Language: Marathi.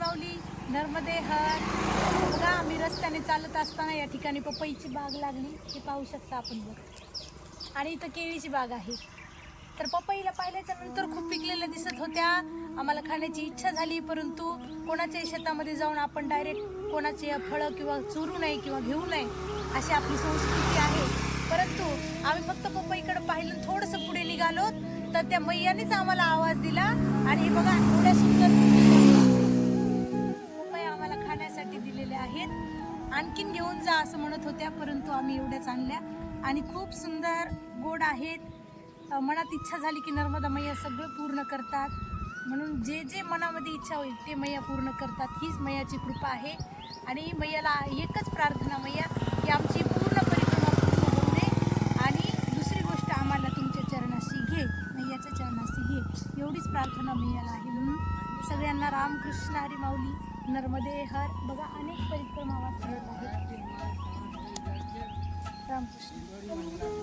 माऊली, नर्मदे हर. बघा आम्ही रस्त्याने चालत असताना या ठिकाणी पपईची बाग लागली, हे पाहू शकता आपण बघ. आणि इथं केळीची बाग आहे. तर पपईला पाहिल्याच्या नंतर खूप पिकलेल्या दिसत होत्या. आम्हाला खाण्याची इच्छा झाली, परंतु कोणाच्याही शेतामध्ये जाऊन आपण डायरेक्ट कोणाचे फळं किंवा चोरू नये किंवा घेऊ नये अशी आपली संस्कृती आहे. परंतु आम्ही फक्त पपईकडे पाहिलं, थोडंसं पुढे निघालो तर त्या मैयानेच आम्हाला आवाज दिला आणि हे बघा एवढ्या सुंदर पपई आम्हाला खाण्यासाठी दिलेले आहेत. आणखीन घेऊन जा असं म्हणत होत्या, परंतु आम्ही एवढ्याच आणल्या आणि खूप सुंदर गोड आहेत. मनात इच्छा झाली की नर्मदा मैया सगळं पूर्ण करतात, म्हणून जे जे मनामध्ये इच्छा होईल ते मैया पूर्ण करतात. हीच मैयाची कृपा आहे. आणि मैयाला एकच प्रार्थना, मैया की आमची पूर्ण परिक्रमा पूर्ण होऊ दे आणि दुसरी गोष्ट आम्हाला तुमच्या चरणाशी घे, मैयाच्या चरणाशी घे, एवढीच प्रार्थना मैयाला आहे. म्हणून सगळ्यांना रामकृष्ण हरी माऊली, नर्मदे हर. बघा अनेक परिक्रमा वाचत आहेत. रामकृष्ण.